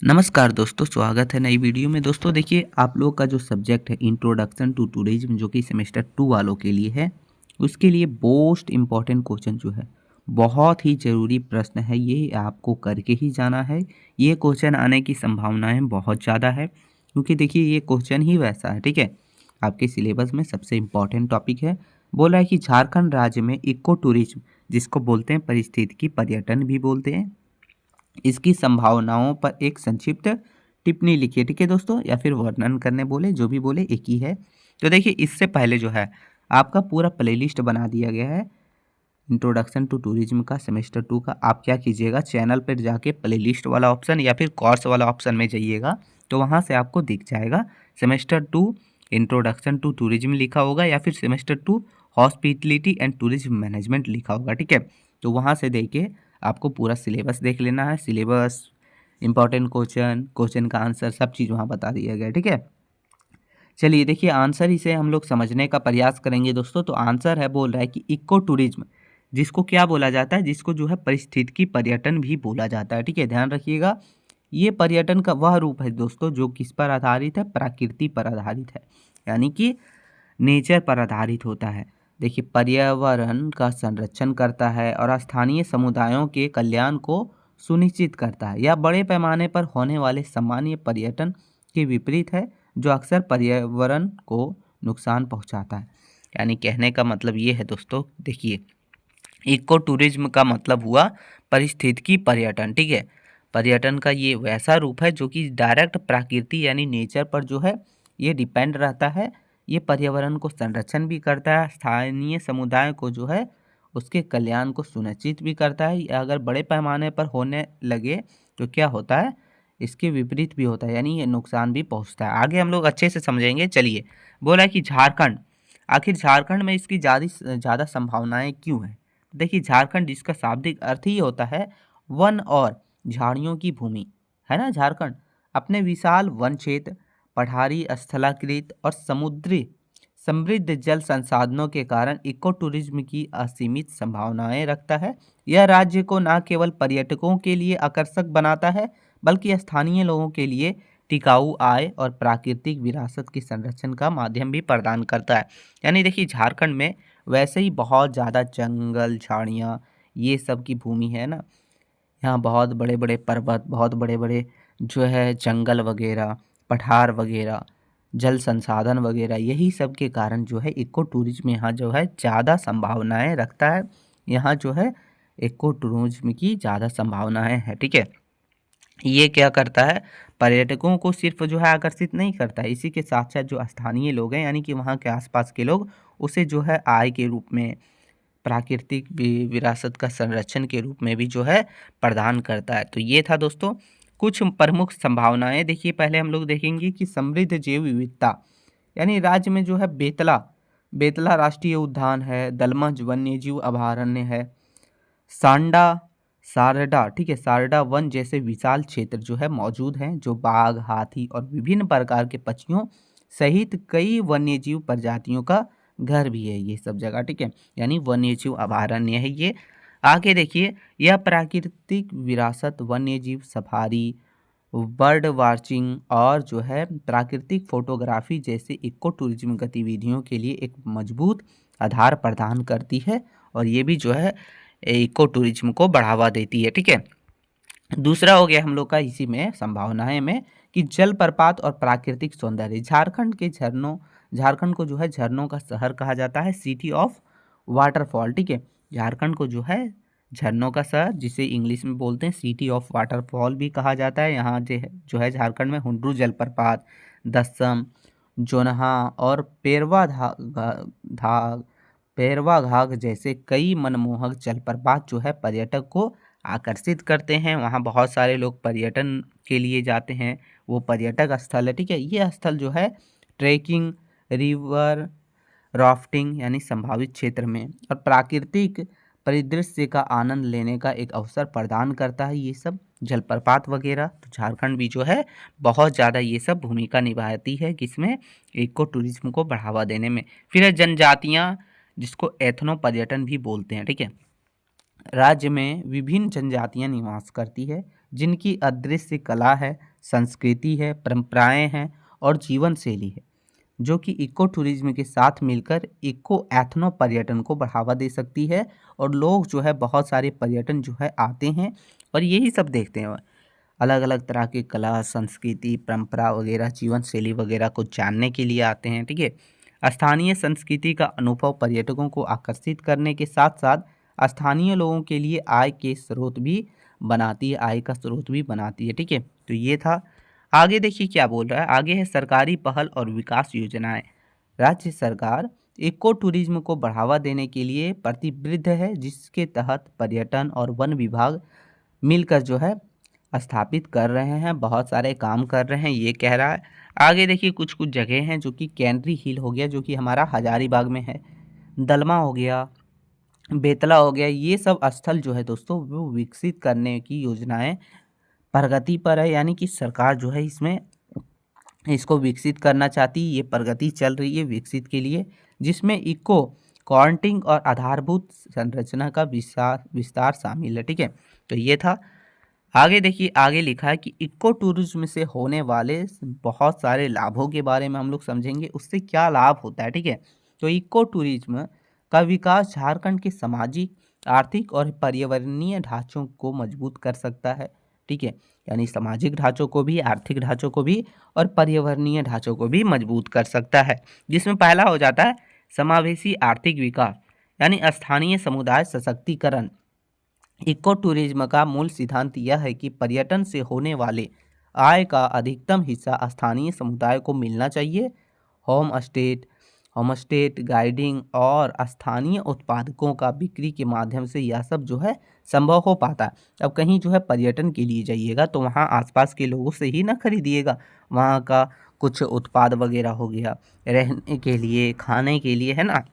नमस्कार दोस्तों, स्वागत है नई वीडियो में। दोस्तों देखिए, आप लोग का जो सब्जेक्ट है इंट्रोडक्शन टू टूरिज्म, जो कि सेमेस्टर 2 वालों के लिए है, उसके लिए मोस्ट इम्पॉर्टेंट क्वेश्चन जो है, बहुत ही ज़रूरी प्रश्न है, ये आपको करके ही जाना है। ये क्वेश्चन आने की संभावनाएं बहुत ज़्यादा है, क्योंकि देखिए ये क्वेश्चन ही वैसा है, ठीक है। आपके सिलेबस में सबसे इम्पॉर्टेंट टॉपिक है। बोला है कि झारखंड राज्य में इको टूरिज्म, जिसको बोलते हैं पारिस्थितिकी पर्यटन भी बोलते हैं, इसकी संभावनाओं पर एक संक्षिप्त टिप्पणी लिखिए, ठीक है दोस्तों, या फिर वर्णन करने बोले, जो भी बोले एक ही है। तो देखिए, इससे पहले जो है आपका पूरा प्लेलिस्ट बना दिया गया है इंट्रोडक्शन टू टूरिज्म का, सेमेस्टर 2 का। आप क्या कीजिएगा, चैनल पर जाके प्लेलिस्ट वाला ऑप्शन या फिर कोर्स वाला ऑप्शन में जाइएगा, तो वहाँ से आपको दिख जाएगा सेमेस्टर 2 इंट्रोडक्शन टू टूरिज्म लिखा होगा, या फिर semester 2 hospitality and tourism management लिखा होगा, ठीक है। तो वहाँ से देखिए, आपको पूरा सिलेबस देख लेना है। सिलेबस, इंपॉर्टेंट क्वेश्चन, क्वेश्चन का आंसर, सब चीज़ वहाँ बता दिया गया है, ठीक है। चलिए देखिए, आंसर इसे हम लोग समझने का प्रयास करेंगे दोस्तों। तो आंसर है, बोल रहा है कि इको टूरिज्म, जिसको क्या बोला जाता है, जिसको जो है पारिस्थितिकी पर्यटन भी बोला जाता है, ठीक है। ध्यान रखिएगा, ये पर्यटन का वह रूप है दोस्तों जो किस पर आधारित है, प्रकृति पर आधारित है, यानी कि नेचर पर आधारित होता है। देखिए, पर्यावरण का संरक्षण करता है और स्थानीय समुदायों के कल्याण को सुनिश्चित करता है। यह बड़े पैमाने पर होने वाले सामान्य पर्यटन के विपरीत है, जो अक्सर पर्यावरण को नुकसान पहुंचाता है। यानी कहने का मतलब ये है दोस्तों, देखिए, इको टूरिज्म का मतलब हुआ पारिस्थितिकी पर्यटन, ठीक है। पर्यटन का ये वैसा रूप है जो कि डायरेक्ट प्रकृति यानी नेचर पर जो है ये डिपेंड रहता है। ये पर्यावरण को संरक्षण भी करता है, स्थानीय समुदाय को जो है उसके कल्याण को सुनिश्चित भी करता है। या अगर बड़े पैमाने पर होने लगे तो क्या होता है, इसके विपरीत भी होता है, यानी ये नुकसान भी पहुंचता है। आगे हम लोग अच्छे से समझेंगे। चलिए, बोला है कि झारखंड, आखिर झारखंड में इसकी ज़्यादा संभावनाएं क्यों हैं। देखिए, झारखंड, जिसका शाब्दिक अर्थ ही होता है वन और झाड़ियों की भूमि, है ना। झारखंड अपने विशाल वन क्षेत्र, पठारी स्थलाकृत और समुद्री समृद्ध जल संसाधनों के कारण इको टूरिज्म की असीमित संभावनाएं रखता है। यह राज्य को न केवल पर्यटकों के लिए आकर्षक बनाता है, बल्कि स्थानीय लोगों के लिए टिकाऊ आय और प्राकृतिक विरासत के संरक्षण का माध्यम भी प्रदान करता है। यानी देखिए, झारखंड में वैसे ही बहुत ज़्यादा जंगल, झाड़ियाँ, ये सब की भूमि है ना। यहाँ बहुत बड़े बड़े पर्वत, बहुत बड़े बड़े जो है जंगल वगैरह, पठार वगैरह, जल संसाधन वगैरह, यही सब के कारण जो है इको टूरिज्म यहाँ जो है ज़्यादा संभावनाएं रखता है। यहाँ जो है इको टूरिज्म की ज़्यादा संभावनाएं हैं, ठीक है। ये क्या करता है, पर्यटकों को सिर्फ जो है आकर्षित नहीं करता है, इसी के साथ साथ जो स्थानीय लोग हैं, यानी कि वहाँ के आसपास के लोग, उसे जो है आय के रूप में, प्राकृतिक विरासत का संरक्षण के रूप में भी जो है प्रदान करता है। तो ये था दोस्तों कुछ प्रमुख संभावनाएं। देखिए, पहले हम लोग देखेंगे कि समृद्ध जैव विविधता, यानी राज्य में जो है बेतला बेतला राष्ट्रीय उद्यान है, दलमज वन्यजीव अभयारण्य है, सांडा सारडा, ठीक है, सारडा वन जैसे विशाल क्षेत्र जो है मौजूद हैं, जो बाघ, हाथी और विभिन्न प्रकार के पक्षियों सहित कई वन्यजीव प्रजातियों का घर भी है ये सब जगह, ठीक है। यानी वन्यजीव अभयारण्य है ये। आगे देखिए, यह प्राकृतिक विरासत, वन्यजीव सफारी, बर्ड वाचिंग और जो है प्राकृतिक फोटोग्राफी जैसे इको टूरिज्म गतिविधियों के लिए एक मजबूत आधार प्रदान करती है, और ये भी जो है इको टूरिज्म को बढ़ावा देती है, ठीक है। दूसरा हो गया हम लोग का इसी में संभावनाएं में कि जलप्रपात और प्राकृतिक सौंदर्य। झारखंड को जो है झरनों का शहर कहा जाता है, सिटी ऑफ वाटरफॉल, ठीक है। झारखंड को जो है झरनों का शहर, जिसे इंग्लिश में बोलते हैं सिटी ऑफ वाटरफॉल भी कहा जाता है। यहाँ जो है झारखंड में हुंड्रू जलप्रपात, दसम, जोनहा और पेरवा घाघ जैसे कई मनमोहक जलप्रपात जो है पर्यटक को आकर्षित करते हैं। वहाँ बहुत सारे लोग पर्यटन के लिए जाते हैं, वो पर्यटक स्थल है, ठीक है। ये स्थल जो है ट्रैकिंग, रिवर राफ्टिंग यानी संभावित क्षेत्र में, और प्राकृतिक परिदृश्य का आनंद लेने का एक अवसर प्रदान करता है, ये सब जलप्रपात वगैरह। तो झारखंड भी जो है बहुत ज़्यादा ये सब भूमिका निभाती है किसमें, इको टूरिज्म को बढ़ावा देने में। फिर है जनजातियाँ, जिसको एथनो पर्यटन भी बोलते हैं, ठीक है। राज्य में विभिन्न जनजातियां निवास करती है, जिनकी अदृश्य कला है, संस्कृति है, परंपराएं हैं और जीवन शैली है, जो कि इको टूरिज्म के साथ मिलकर इको एथनो पर्यटन को बढ़ावा दे सकती है। और लोग जो है बहुत सारे पर्यटन जो है आते हैं और यही सब देखते हैं, अलग अलग तरह के कला, संस्कृति, परंपरा वगैरह, जीवन शैली वगैरह को जानने के लिए आते हैं। ठीक है, स्थानीय संस्कृति का अनुभव पर्यटकों को आकर्षित करने के साथ साथ स्थानीय लोगों के लिए आय के स्रोत भी बनाती है, आय का स्रोत भी बनाती है। ठीक है, तो ये था। आगे देखिए क्या बोल रहा है, आगे है सरकारी पहल और विकास योजनाएं। राज्य सरकार इको टूरिज्म को बढ़ावा देने के लिए प्रतिबद्ध है, जिसके तहत पर्यटन और वन विभाग मिलकर जो है स्थापित कर रहे हैं, बहुत सारे काम कर रहे हैं, ये कह रहा है। आगे देखिए कुछ कुछ जगह हैं, जो कि कैंट्री हिल हो गया, जो कि हमारा हजारीबाग में है, दलमा हो गया, बेतला हो गया, ये सब स्थल जो है दोस्तों वो विकसित करने की योजनाएं प्रगति पर है। यानी कि सरकार जो है इसमें इसको विकसित करना चाहती है, ये प्रगति चल रही है विकसित के लिए, जिसमें इको क्वारंटिंग और आधारभूत संरचना का विस्तार शामिल है। ठीक है, तो ये था। आगे देखिए, आगे लिखा है कि इको टूरिज्म से होने वाले बहुत सारे लाभों के बारे में हम लोग समझेंगे, उससे क्या लाभ होता है। ठीक है, तो इको टूरिज्म का विकास झारखंड के सामाजिक, आर्थिक और पर्यावरणीय ढांचों को मजबूत कर सकता है। ठीक है, यानी सामाजिक ढांचों को भी, आर्थिक ढांचों को भी और पर्यावरणीय ढांचों को भी मजबूत कर सकता है। जिसमें पहला हो जाता है समावेशी आर्थिक विकास, यानी स्थानीय समुदाय सशक्तिकरण। इको टूरिज्म का मूल सिद्धांत यह है कि पर्यटन से होने वाले आय का अधिकतम हिस्सा स्थानीय समुदाय को मिलना चाहिए। होमस्टेट गाइडिंग और स्थानीय उत्पादकों का बिक्री के माध्यम से यह सब जो है संभव हो पाता है। अब कहीं जो है पर्यटन के लिए जाइएगा तो वहाँ आसपास के लोगों से ही ना खरीदिएगा, वहाँ का कुछ उत्पाद वगैरह हो गया, रहने के लिए, खाने के लिए, है ना।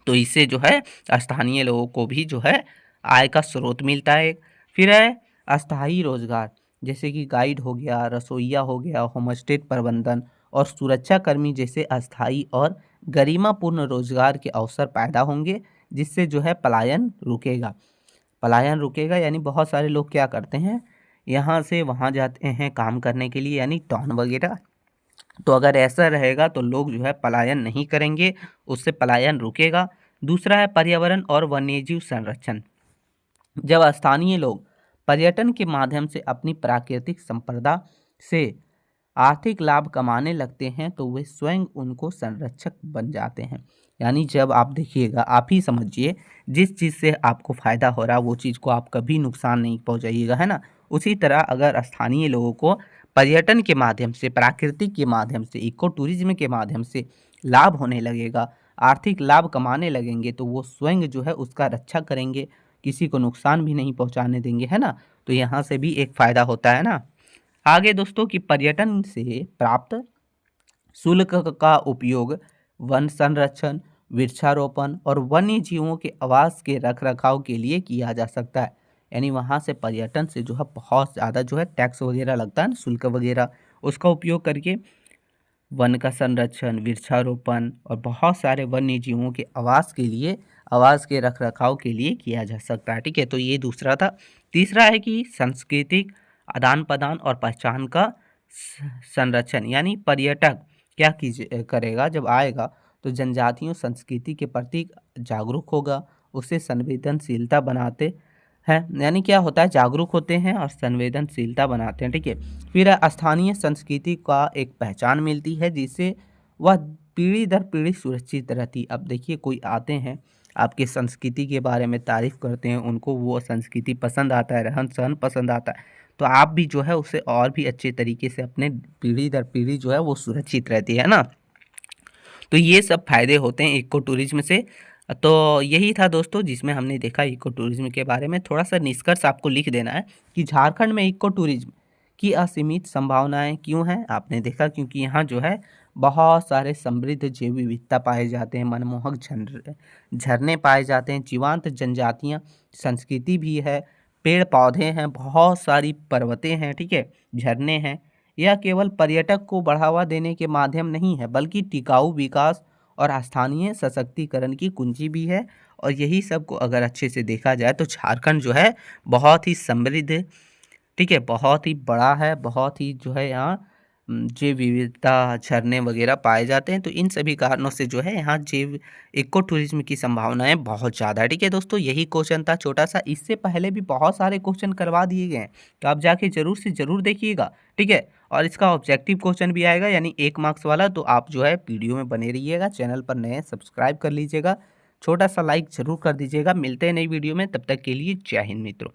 तो इससे जो है स्थानीय लोगों को भी जो है आय का स्रोत मिलता है। फिर है अस्थायी रोजगार, जैसे कि गाइड हो गया, रसोइया हो गया, होमस्टे प्रबंधन और सुरक्षा कर्मी जैसे अस्थायी और गरिमापूर्ण रोजगार के अवसर पैदा होंगे, जिससे जो है पलायन रुकेगा। यानी बहुत सारे लोग क्या करते हैं, यहाँ से वहाँ जाते हैं काम करने के लिए, यानी टाउन वगैरह। तो अगर ऐसा रहेगा तो लोग जो है पलायन नहीं करेंगे, उससे पलायन रुकेगा। दूसरा है पर्यावरण और वन्यजीव संरक्षण। जब स्थानीय लोग पर्यटन के माध्यम से अपनी प्राकृतिक संपदा से आर्थिक लाभ कमाने लगते हैं तो वे स्वयं उनको संरक्षक बन जाते हैं। यानी जब आप देखिएगा, आप ही समझिए, जिस चीज़ से आपको फ़ायदा हो रहा है वो चीज़ को आप कभी नुकसान नहीं पहुंचाइएगा, है ना। उसी तरह अगर स्थानीय लोगों को पर्यटन के माध्यम से, प्राकृतिक के माध्यम से, इको टूरिज्म के माध्यम से लाभ होने लगेगा, आर्थिक लाभ कमाने लगेंगे, तो वो स्वयं जो है उसका रक्षा करेंगे, किसी को नुकसान भी नहीं पहुंचाने देंगे, है ना। तो यहाँ से भी एक फ़ायदा होता है ना। आगे दोस्तों कि पर्यटन से प्राप्त शुल्क का उपयोग वन संरक्षण, वृक्षारोपण और वन्य जीवों के आवास के रखरखाव के लिए किया जा सकता है। यानी वहाँ से पर्यटन से जो है बहुत ज़्यादा जो है टैक्स वगैरह लगता है ना, शुल्क वगैरह, उसका उपयोग करके वन का संरक्षण, वृक्षारोपण और बहुत सारे वन्य जीवों के आवास के रखरखाव के लिए किया जा सकता है। ठीक है, तो ये दूसरा था। तीसरा है कि सांस्कृतिक आदान प्रदान और पहचान का संरक्षण। यानी पर्यटक क्या करेगा, जब आएगा तो जनजातियों संस्कृति के प्रति जागरूक होगा, उससे संवेदनशीलता बनाते हैं। यानी क्या होता है, जागरूक होते हैं और संवेदनशीलता बनाते हैं। ठीक है, फिर स्थानीय संस्कृति का एक पहचान मिलती है, जिससे वह पीढ़ी दर पीढ़ी सुरक्षित रहती। अब देखिए, कोई आते हैं आपके संस्कृति के बारे में तारीफ करते हैं, उनको वो संस्कृति पसंद आता है, रहन सहन पसंद आता है, तो आप भी जो है उसे और भी अच्छे तरीके से अपने पीढ़ी दर पीढ़ी जो है वो सुरक्षित रहती है ना। तो ये सब फायदे होते हैं इको टूरिज्म से। तो यही था दोस्तों, जिसमें हमने देखा इको टूरिज्म के बारे में। थोड़ा सा निष्कर्ष आपको लिख देना है कि झारखंड में इको टूरिज्म की असीमित संभावनाएं क्यों हैं। आपने देखा क्योंकि यहाँ जो है बहुत सारे समृद्ध जैव विविधता पाए जाते हैं, मनमोहक झरने पाए जाते हैं, जीवंत जनजातियाँ, संस्कृति भी है, पेड़ पौधे हैं, बहुत सारी पर्वतें हैं, ठीक है, झरने हैं। यह केवल पर्यटक को बढ़ावा देने के माध्यम नहीं है, बल्कि टिकाऊ विकास और स्थानीय सशक्तिकरण की कुंजी भी है। और यही सब को अगर अच्छे से देखा जाए तो झारखंड जो है बहुत ही समृद्ध ठीक है, बहुत ही बड़ा है, बहुत ही जो है यहाँ जैव विविधता, झरने वगैरह पाए जाते हैं, तो इन सभी कारणों से जो है यहाँ जैव इको टूरिज़्म की संभावनाएँ बहुत ज़्यादा है। ठीक है दोस्तों, यही क्वेश्चन था छोटा-सा, इससे पहले भी बहुत सारे क्वेश्चन करवा दिए गए हैं, तो आप जाके ज़रूर से ज़रूर देखिएगा, ठीक है? और इसका ऑब्जेक्टिव क्वेश्चन भी आएगा यानी 1 मार्क्स वाला, तो आप जो है वीडियो में बने रहिएगा, चैनल पर नए हैं सब्सक्राइब कर लीजिएगा, छोटा-सा लाइक ज़रूर कर दीजिएगा। मिलते हैं नई वीडियो में, तब तक के लिए जय हिंद मित्रों।